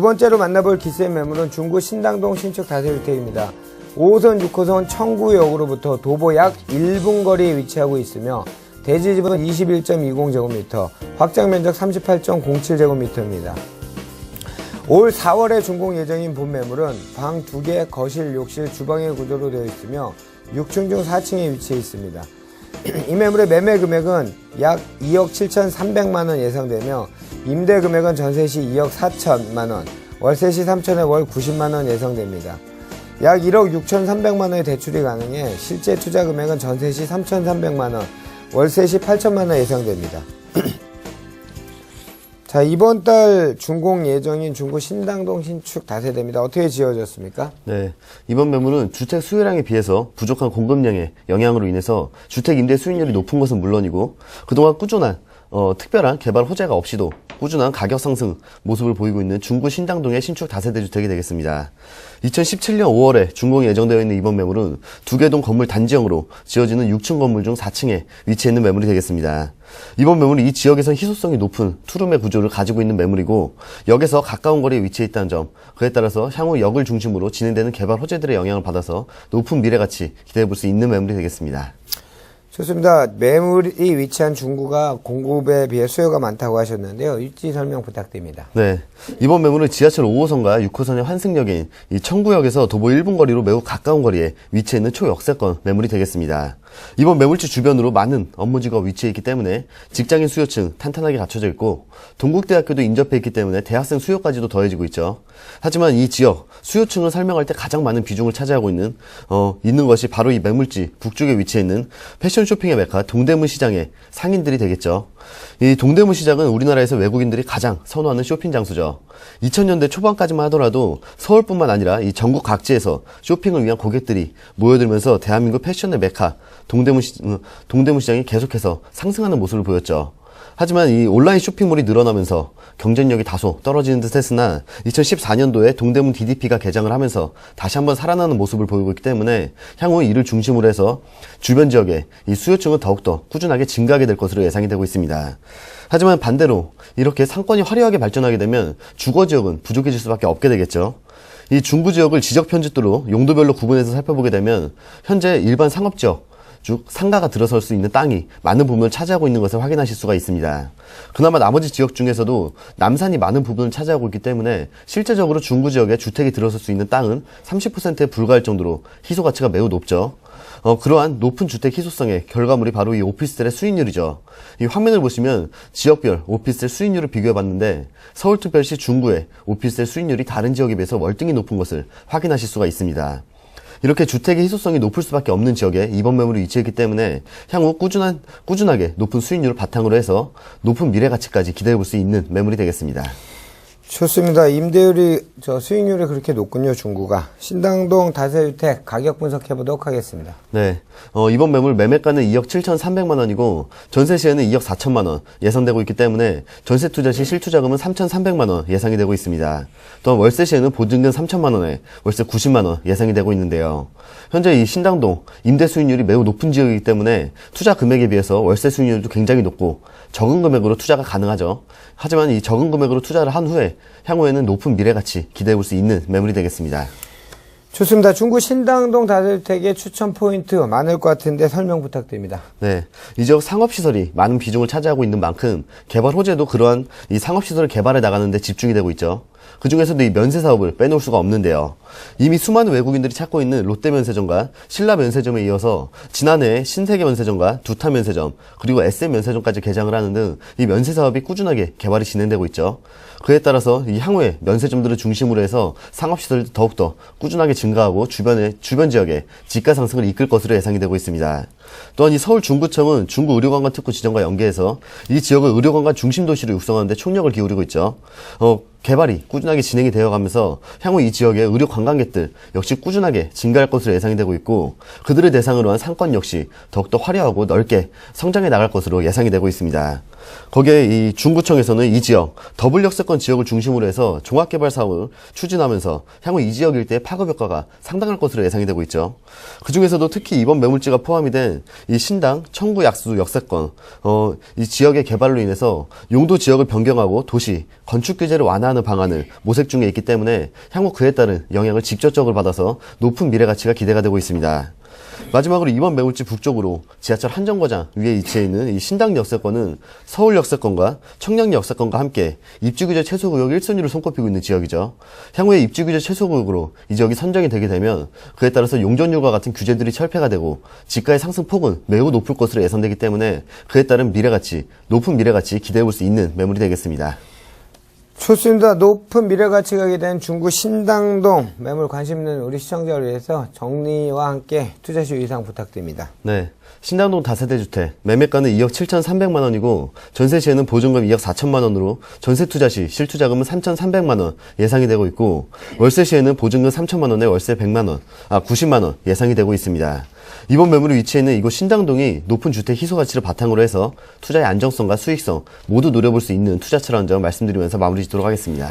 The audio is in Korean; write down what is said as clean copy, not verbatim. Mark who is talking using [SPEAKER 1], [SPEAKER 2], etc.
[SPEAKER 1] 두 번째로 만나볼 기세 매물은 중구 신당동 신축 다세주택입니다. 5호선, 6호선 청구역으로부터 도보 약 1분 거리에 위치하고 있으며 대지 지분은 21.20제곱미터, 확장 면적 38.07제곱미터입니다. 올 4월에 준공 예정인 본 매물은 방 2개, 거실, 욕실, 주방의 구조로 되어 있으며 6층 중 4층에 위치해 있습니다. 이 매물의 매매 금액은 약 2억 7,300만원 예상되며 임대 금액은 전세 시 2억 4천만원, 월세 시 3천에 월 90만원 예상됩니다. 약 1억 6,300만원의 대출이 가능해 실제 투자 금액은 전세 시 3,300만원, 월세 시 8천만원 예상됩니다. 자, 이번 달 준공 예정인 중구 신당동 신축 다세대입니다. 어떻게 지어졌습니까?
[SPEAKER 2] 네, 이번 매물은 주택 수요량에 비해서 부족한 공급량의 영향으로 인해서 주택 임대 수익률이 높은 것은 물론이고 그동안 꾸준한 특별한 개발 호재가 없이도 꾸준한 가격 상승 모습을 보이고 있는 중구 신당동의 신축 다세대 주택이 되겠습니다. 2017년 5월에 준공이 예정되어 있는 이번 매물은 2개 동 건물 단지형으로 지어지는 6층 건물 중 4층에 위치해 있는 매물이 되겠습니다. 이번 매물은 이 지역에서 희소성이 높은 투룸의 구조를 가지고 있는 매물이고 역에서 가까운 거리에 위치해 있다는 점, 그에 따라서 향후 역을 중심으로 진행되는 개발 호재들의 영향을 받아서 높은 미래가치 기대해 볼 수 있는 매물이 되겠습니다.
[SPEAKER 1] 좋습니다. 매물이 위치한 중구가 공급에 비해 수요가 많다고 하셨는데요. 일지 설명 부탁드립니다.
[SPEAKER 2] 네, 이번 매물은 지하철 5호선과 6호선의 환승역인 이 청구역에서 도보 1분 거리로 매우 가까운 거리에 위치해 있는 초역세권 매물이 되겠습니다. 이번 매물지 주변으로 많은 업무지가 위치해 있기 때문에 직장인 수요층 탄탄하게 갖춰져 있고 동국대학교도 인접해 있기 때문에 대학생 수요까지도 더해지고 있죠. 하지만 이 지역 수요층을 설명할 때 가장 많은 비중을 차지하고 있는 것이 바로 이 매물지 북쪽에 위치해 있는 패션 쇼핑의 메카 동대문 시장의 상인들이 되겠죠. 이 동대문 시장은 우리나라에서 외국인들이 가장 선호하는 쇼핑 장소죠. 2000년대 초반까지만 하더라도 서울뿐만 아니라 이 전국 각지에서 쇼핑을 위한 고객들이 모여들면서 대한민국 패션의 메카 동대문 시장이 계속해서 상승하는 모습을 보였죠. 하지만 이 온라인 쇼핑몰이 늘어나면서 경쟁력이 다소 떨어지는 듯 했으나 2014년도에 동대문 DDP가 개장을 하면서 다시 한번 살아나는 모습을 보이고 있기 때문에 향후 이를 중심으로 해서 주변 지역의 이 수요층은 더욱더 꾸준하게 증가하게 될 것으로 예상이 되고 있습니다. 하지만 반대로 이렇게 상권이 화려하게 발전하게 되면 주거 지역은 부족해질 수밖에 없게 되겠죠. 이 중구 지역을 지적 편집도로 용도별로 구분해서 살펴보게 되면 현재 일반 상업지역 즉 상가가 들어설 수 있는 땅이 많은 부분을 차지하고 있는 것을 확인하실 수가 있습니다. 그나마 나머지 지역 중에서도 남산이 많은 부분을 차지하고 있기 때문에 실제적으로 중구 지역에 주택이 들어설 수 있는 땅은 30%에 불과할 정도로 희소 가치가 매우 높죠. 그러한 높은 주택 희소성의 결과물이 바로 이 오피스텔의 수익률이죠. 이 화면을 보시면 지역별 오피스텔 수익률을 비교해 봤는데 서울특별시 중구의 오피스텔 수익률이 다른 지역에 비해서 월등히 높은 것을 확인하실 수가 있습니다. 이렇게 주택의 희소성이 높을 수밖에 없는 지역에 이번 매물이 위치했기 때문에 향후 꾸준하게 높은 수익률을 바탕으로 해서 높은 미래 가치까지 기대해 볼 수 있는 매물이 되겠습니다.
[SPEAKER 1] 좋습니다. 임대율이 수익률이 그렇게 높군요. 중구가. 신당동 다세주택 가격 분석해 보도록 하겠습니다.
[SPEAKER 2] 네, 이번 매물 매매가는 2억 7,300만 원이고 전세 시에는 2억 4천만 원 예상되고 있기 때문에 전세 투자 시 실투자금은 3,300만 원 예상이 되고 있습니다. 또한 월세 시에는 보증금 3천만 원에 월세 90만 원 예상이 되고 있는데요. 현재 이 신당동 임대 수익률이 매우 높은 지역이기 때문에 투자 금액에 비해서 월세 수익률도 굉장히 높고 적은 금액으로 투자가 가능하죠. 하지만 이 적은 금액으로 투자를 한 후에 향후에는 높은 미래가치 기대해 볼 수 있는 매물이 되겠습니다.
[SPEAKER 1] 좋습니다. 중구 신당동 다세주택의 추천 포인트 많을 것 같은데 설명 부탁드립니다.
[SPEAKER 2] 네, 이 지역 상업시설이 많은 비중을 차지하고 있는 만큼 개발 호재도 그러한 이 상업시설을 개발해 나가는 데 집중이 되고 있죠. 그 중에서도 이 면세 사업을 빼놓을 수가 없는데요. 이미 수많은 외국인들이 찾고 있는 롯데면세점과 신라면세점에 이어서 지난해 신세계면세점과 두타면세점 그리고 SM면세점까지 개장을 하는 등 이 면세 사업이 꾸준하게 개발이 진행되고 있죠. 그에 따라서 이 향후에 면세점들을 중심으로 해서 상업시설도 더욱더 꾸준하게 증가하고 주변 지역에 집가 상승을 이끌 것으로 예상이 되고 있습니다. 또한 이 서울 중구청은 중구 의료관광 특구 지정과 연계해서 이 지역을 의료관광 중심 도시로 육성하는 데 총력을 기울이고 있죠. 개발이 꾸준하게 진행이 되어가면서 향후 이 지역의 의료 관광객들 역시 꾸준하게 증가할 것으로 예상이 되고 있고 그들을 대상으로 한 상권 역시 더욱더 화려하고 넓게 성장해 나갈 것으로 예상이 되고 있습니다. 거기에 이 중구청에서는 이 지역 더블 역세권 지역을 중심으로 해서 종합개발 사업을 추진하면서 향후 이 지역 일대의 파급 효과가 상당할 것으로 예상이 되고 있죠. 그 중에서도 특히 이번 매물지가 포함이 된 이 신당, 청구, 약수 역세권 이 지역의 개발로 인해서 용도 지역을 변경하고 도시 건축 규제를 완화하기 마련하는 방안을 모색 중에 있기 때문에 향후 그에 따른 영향을 직접적으로 받아서 높은 미래 가치가 기대가 되고 있습니다. 마지막으로 이번 매물지 북쪽으로 지하철 한정거장 위에 위치해 있는 이 신당 역세권은 서울 역세권과 청량 역세권과 함께 입주규제 최소구역 1순위로 손꼽히고 있는 지역이죠. 향후에 입주규제 최소구역으로 이 지역이 선정이 되게 되면 그에 따라서 용적률과 같은 규제들이 철폐가 되고 지가의 상승폭은 매우 높을 것으로 예상되기 때문에 그에 따른 미래가치, 높은 미래가치 기대해 볼 수 있는 매물이 되겠습니다.
[SPEAKER 1] 좋습니다. 높은 미래가치가 기대된 중구 신당동 매물 관심 있는 우리 시청자를 위해서 정리와 함께 투자 시 이상 부탁드립니다.
[SPEAKER 2] 네. 신당동 다세대 주택 매매가는 2억 7,300만 원이고 전세 시에는 보증금 2억 4천만 원으로 전세 투자 시 실투자금은 3,300만 원 예상이 되고 있고 월세 시에는 보증금 3천만 원에 월세 90만 원 예상이 되고 있습니다. 이번 매물이 위치해 있는 이곳 신당동이 높은 주택 희소 가치를 바탕으로 해서 투자의 안정성과 수익성 모두 노려볼 수 있는 투자처라는 점 말씀드리면서 마무리 짓도록 하겠습니다.